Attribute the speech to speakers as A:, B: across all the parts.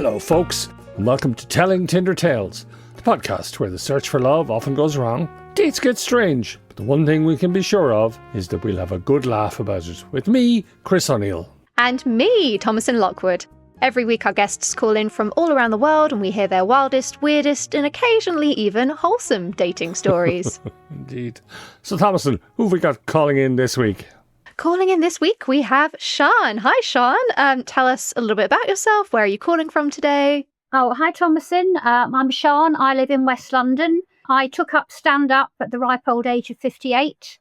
A: Hello, folks, and welcome to Telling Tinder Tales, the podcast where the search for love often goes wrong, dates get strange, but the one thing we can be sure of is that we'll have a good laugh about it. With me, Chris O'Neill.
B: And me, Thomasin Lockwood. Every week our guests call in from all around the world and we hear their wildest, weirdest, and occasionally even wholesome dating stories.
A: Indeed. So, Thomasin, who have we got calling in this week?
B: Calling in this week, we have Sian. Hi, Sian. Tell us a little bit about yourself. Where are you calling from today?
C: Oh, hi, Thomasin. I'm Sian. I live in West London. I took up stand-up at the ripe old age of 58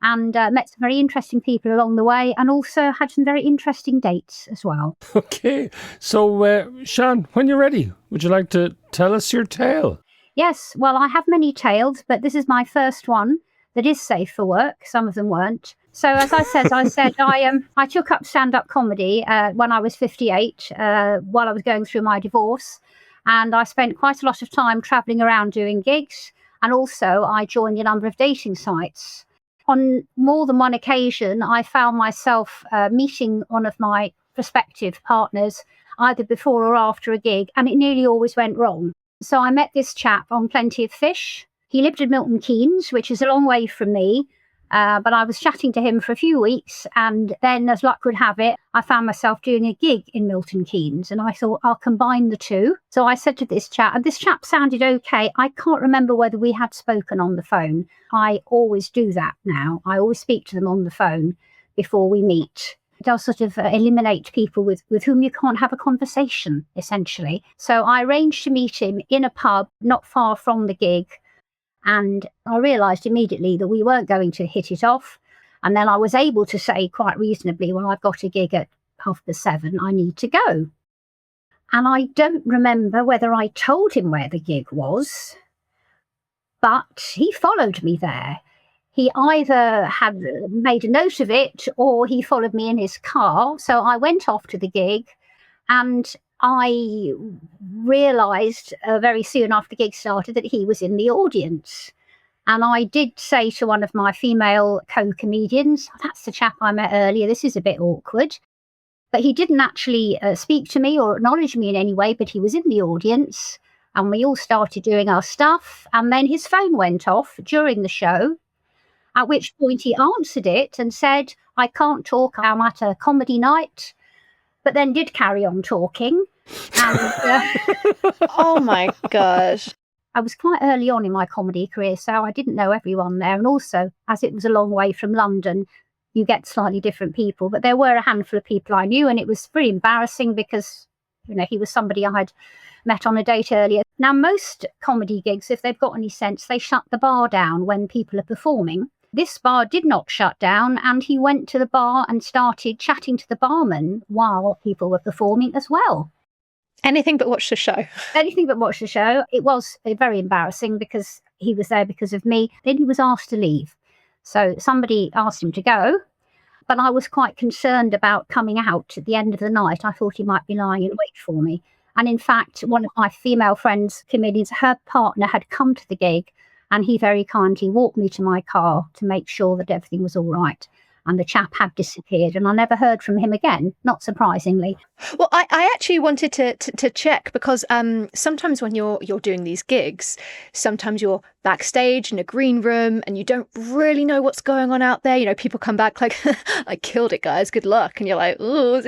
C: and met some very interesting people along the way and also had some very interesting dates as well.
A: Okay. So, Sian, when you're ready, would you like to tell us your tale?
C: Yes. Well, I have many tales, but this is my first one that is safe for work. Some of them weren't. So as I said, I took up stand-up comedy when I was 58 while I was going through my divorce. And I spent quite a lot of time travelling around doing gigs. And also I joined a number of dating sites. On more than one occasion, I found myself meeting one of my prospective partners either before or after a gig. And it nearly always went wrong. So I met this chap on Plenty of Fish. He lived in Milton Keynes, which is a long way from me. But I was chatting to him for a few weeks, and then, as luck would have it, I found myself doing a gig in Milton Keynes, and I thought I'll combine the two. So I said to this chap, and this chap sounded okay. I can't remember whether we had spoken on the phone. I always do that now. I always speak to them on the phone before we meet. It does sort of eliminate people with whom you can't have a conversation, essentially. So I arranged to meet him in a pub not far from the gig. And I realised immediately that we weren't going to hit it off. And then I was able to say quite reasonably, well, I've got a gig at 7:30, I need to go. And I don't remember whether I told him where the gig was, but he followed me there. He either had made a note of it or he followed me in his car. So I went off to the gig and I realised very soon after the gig started that he was in the audience. And I did say to one of my female co-comedians, that's the chap I met earlier, this is a bit awkward. But he didn't actually speak to me or acknowledge me in any way, but he was in the audience and we all started doing our stuff. And then his phone went off during the show, at which point he answered it and said, I can't talk, I'm at a comedy night, but then did carry on talking. And,
B: Oh my gosh.
C: I was quite early on in my comedy career, so I didn't know everyone there. And also, as it was a long way from London, you get slightly different people. But there were a handful of people I knew, and it was very embarrassing because, he was somebody I had met on a date earlier. Now, most comedy gigs, if they've got any sense, they shut the bar down when people are performing. This bar did not shut down, and he went to the bar and started chatting to the barman while people were performing as well.
B: Anything but watch the show.
C: Anything but watch the show. It was very embarrassing because he was there because of me. Then he was asked to leave. So somebody asked him to go, but I was quite concerned about coming out at the end of the night. I thought he might be lying in wait for me. And in fact, one of my female friends, comedians, her partner had come to the gig and he very kindly walked me to my car to make sure that everything was all right. And the chap had disappeared and I never heard from him again, not surprisingly.
B: Well, I actually wanted to check because sometimes when you're doing these gigs, sometimes you're backstage in a green room and you don't really know what's going on out there. People come back like, I killed it, guys, good luck. And you're like, oh,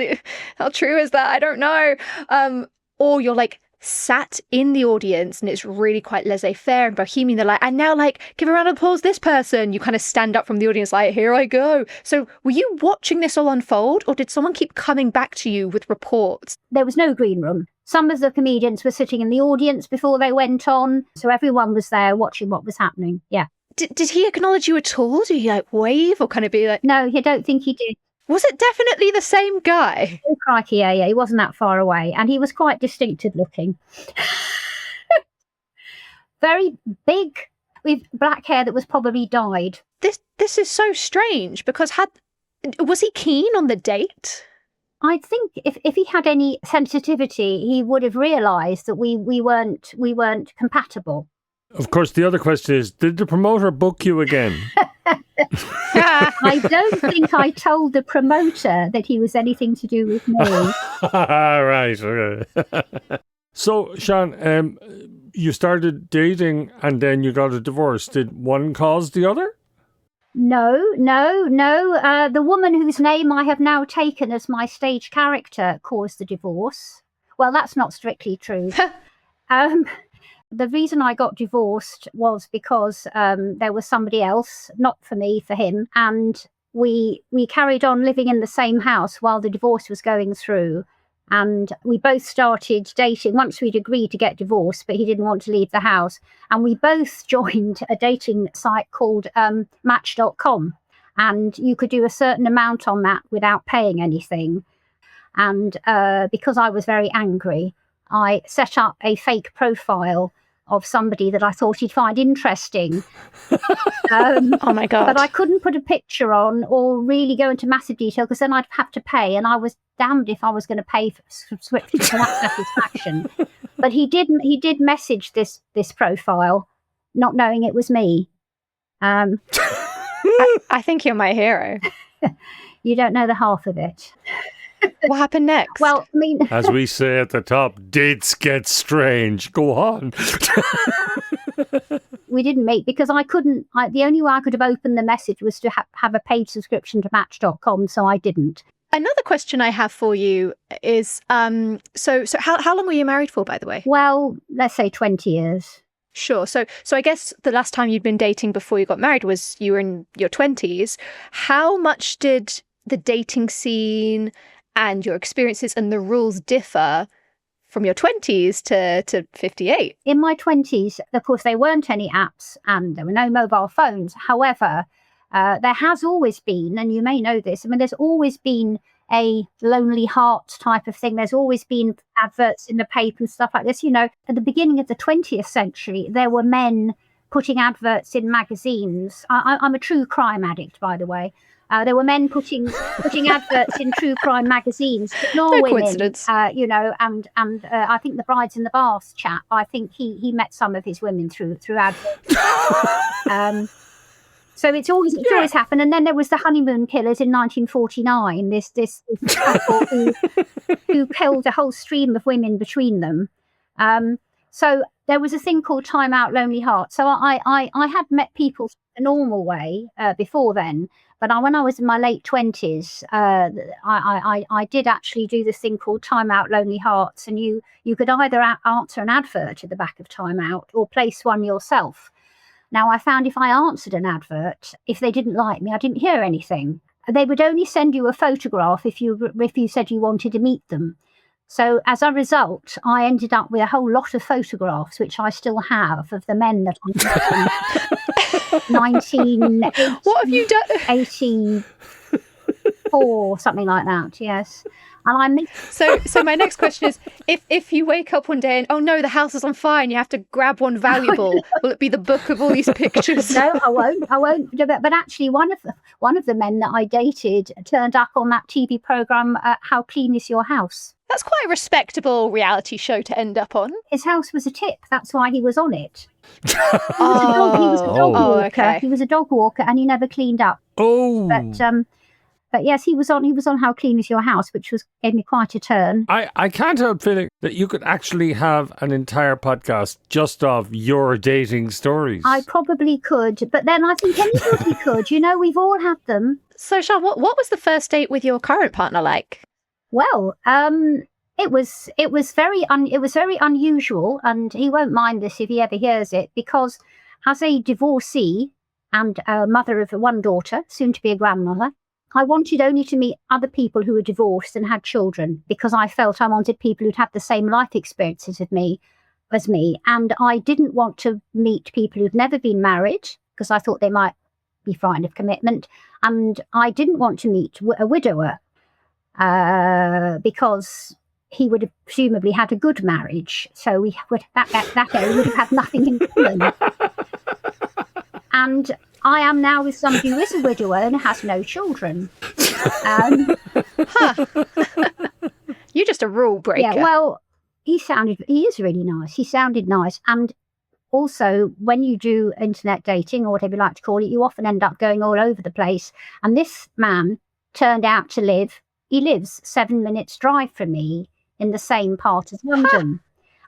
B: how true is that? I don't know. Or you're like, sat in the audience and it's really quite laissez-faire and bohemian. They're like, and now give a round of applause this person. You kind of stand up from the audience like, here I go. So were you watching this all unfold or did someone keep coming back to you with reports?
C: There was no green room. Some of the comedians were sitting in the audience before they went on. So everyone was there watching what was happening. Yeah.
B: Did he acknowledge you at all? Did he wave or kind of be like...
C: No, I don't think he did.
B: Was it definitely the same guy?
C: Oh, crikey, yeah, he wasn't that far away. And he was quite distinctive looking. Very big, with black hair that was probably dyed.
B: This is so strange, because was he keen on the date?
C: I think if he had any sensitivity, he would have realised that we weren't compatible.
A: Of course, the other question is, did the promoter book you again?
C: I don't think I told the promoter that he was anything to do with me.
A: Right. Okay. So, Sian, you started dating and then you got a divorce. Did one cause the other?
C: No. The woman whose name I have now taken as my stage character caused the divorce. Well, that's not strictly true. The reason I got divorced was because there was somebody else, not for me, for him. And we carried on living in the same house while the divorce was going through. And we both started dating once we'd agreed to get divorced, but he didn't want to leave the house. And we both joined a dating site called match.com. And you could do a certain amount on that without paying anything. And because I was very angry, I set up a fake profile of somebody that I thought he'd find interesting.
B: Oh my God.
C: But I couldn't put a picture on or really go into massive detail because then I'd have to pay, and I was damned if I was going to pay for subscription for that satisfaction. But he did message this profile, not knowing it was me.
B: I think you're my hero.
C: You don't know the half of it.
B: What happened next?
C: Well, I mean,
A: as we say at the top, dates get strange. Go on.
C: We didn't meet because I couldn't. The only way I could have opened the message was to have a paid subscription to Match.com, so I didn't.
B: Another question I have for you is, so how long were you married for, by the way?
C: Well, let's say 20 years.
B: Sure. So I guess the last time you'd been dating before you got married was you were in your 20s. How much did the dating scene and your experiences and the rules differ from your 20s to 58?
C: In my 20s, of course, there weren't any apps and there were no mobile phones. However, there has always been, and you may know this, I mean, there's always been a lonely heart type of thing. There's always been adverts in the paper and stuff like this. You know, at the beginning of the 20th century, there were men putting adverts in magazines. I'm a true crime addict, by the way. There were men putting adverts in true crime magazines, but nor women.
B: Coincidence.
C: You know, and I think the Brides in the Bath chap, I think he met some of his women through adverts. So it's always happened. And then there was the honeymoon killers in 1949. This couple who killed a whole stream of women between them. So there was a thing called Time Out Lonely Heart. So I had met people a normal way before then. But when I was in my late 20s, I did actually do this thing called Time Out Lonely Hearts. And you could either answer an advert at the back of Time Out or place one yourself. Now, I found if I answered an advert, if they didn't like me, I didn't hear anything. They would only send you a photograph if you said you wanted to meet them. So as a result, I ended up with a whole lot of photographs, which I still have, of the men that I met in 1980.
B: What have you done?
C: 84, something like that, yes. And
B: So my next question is, if you wake up one day and, oh no, the house is on fire and you have to grab one valuable, will it be the book of all these pictures?
C: No, I won't. But actually, one of the men that I dated turned up on that TV programme, How Clean Is Your House?
B: That's quite a respectable reality show to end up on.
C: His house was a tip. That's why he was on it. He was a dog walker.
B: Okay.
C: He was a dog walker, and he never cleaned up.
A: Oh.
C: But yes, he was on How Clean Is Your House, which gave me quite a turn.
A: I can't help feeling that you could actually have an entire podcast just of your dating stories.
C: I probably could, but then I think anybody could. You know, we've all had them.
B: So, Sian, what was the first date with your current partner like?
C: Well, it was very unusual, and he won't mind this if he ever hears it, because as a divorcee and a mother of one daughter, soon to be a grandmother, I wanted only to meet other people who were divorced and had children, because I felt I wanted people who'd had the same life experiences as me. And I didn't want to meet people who'd never been married, because I thought they might be frightened of commitment. And I didn't want to meet a widower, because he would have presumably had a good marriage. So we would that area would have had nothing in common. And I am now with somebody who is a widower and has no children.
B: You're just a rule breaker.
C: Yeah, well, he is really nice. He sounded nice. And also, when you do internet dating, or whatever you like to call it, you often end up going all over the place. And this man turned out to lives 7 minutes drive from me in the same part of London.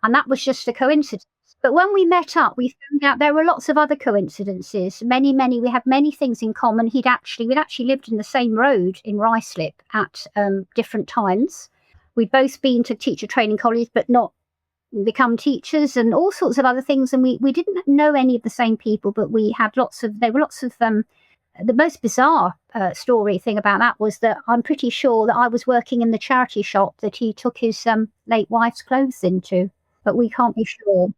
C: And that was just a coincidence. But when we met up, we found out there were lots of other coincidences. We had many things in common. We'd actually lived in the same road in Ruislip at different times. We'd both been to teacher training college, but not become teachers, and all sorts of other things. And we didn't know any of the same people, but there were lots of the most bizarre story thing about that was that I'm pretty sure that I was working in the charity shop that he took his late wife's clothes into, but we can't be sure.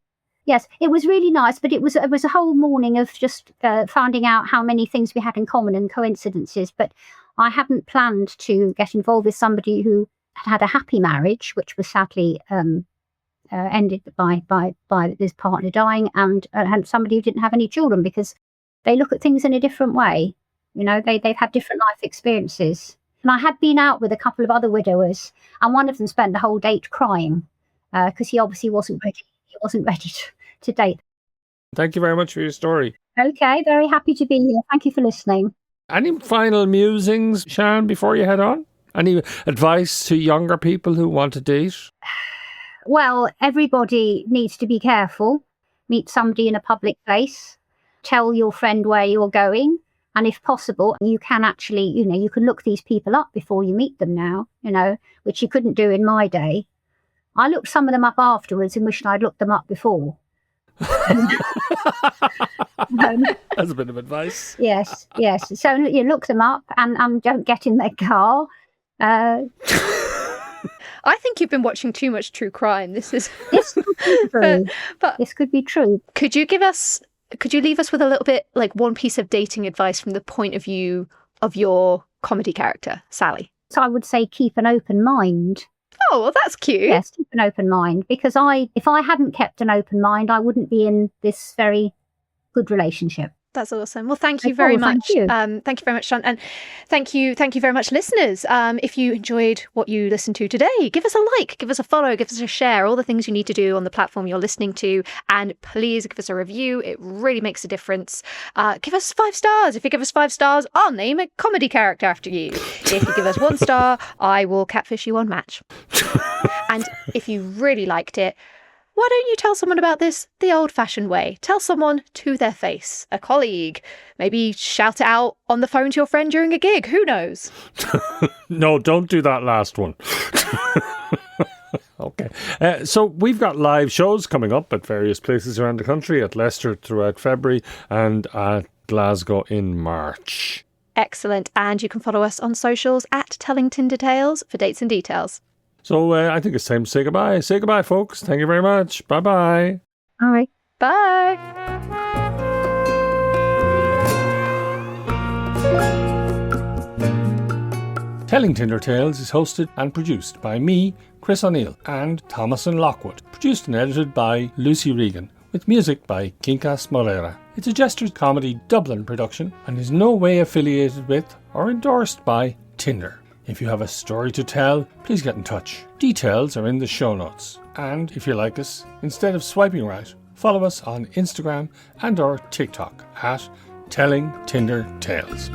C: Yes, it was really nice, but it was a whole morning of just finding out how many things we had in common and coincidences. But I hadn't planned to get involved with somebody who had a happy marriage, which was sadly ended by his partner dying, and somebody who didn't have any children, because they look at things in a different way. They've had different life experiences. And I had been out with a couple of other widowers, and one of them spent the whole date crying because he obviously wasn't ready. He wasn't ready to date.
A: Thank you very much for your story.
C: Okay, very happy to be here. Thank you for listening.
A: Any final musings, Sian, before you head on? Any advice to younger people who want to date?
C: Well, everybody needs to be careful. Meet somebody in a public place. Tell your friend where you're going. And if possible, you can actually, you can look these people up before you meet them now, which you couldn't do in my day. I looked some of them up afterwards and wished I'd looked them up before.
A: That's a bit of advice.
C: Yes. So you look them up and don't get in their car.
B: I think you've been watching too much true crime. This
C: could be true. But this could be true.
B: Could you leave us with a little bit, like one piece of dating advice from the point of view of your comedy character, Sally?
C: So I would say keep an open mind.
B: Oh, well, that's cute.
C: Yes, keep an open mind, because if I hadn't kept an open mind, I wouldn't be in this very good relationship.
B: That's awesome. Well, thank you very much.
C: Thank you.
B: Thank you very much, Sean. And thank you very much, listeners. If you enjoyed what you listened to today, give us a like, give us a follow, give us a share, all the things you need to do on the platform you're listening to. And please give us a review. It really makes a difference. Give us 5 stars. If you give us 5 stars, I'll name a comedy character after you. If you give us 1 star, I will catfish you on Match. And if you really liked it, why don't you tell someone about this the old-fashioned way? Tell someone to their face, a colleague. Maybe shout it out on the phone to your friend during a gig. Who knows?
A: No, don't do that last one. Okay. So we've got live shows coming up at various places around the country, at Leicester throughout February and at Glasgow in March.
B: Excellent. And you can follow us on socials at Telling Tinder Tales for dates and details.
A: So I think it's time to say goodbye. Say goodbye, folks. Thank you very much. Bye-bye.
C: All right.
B: Bye.
A: Telling Tinder Tales is hosted and produced by me, Chris O'Neill, and Thomasin Lockwood. Produced and edited by Lucy Regan, with music by Quincas Moreira. It's a Jesters Comedy Dublin production and is no way affiliated with or endorsed by Tinder. If you have a story to tell, please get in touch. Details are in the show notes. And if you like us, instead of swiping right, follow us on Instagram and or TikTok at Telling Tinder Tales.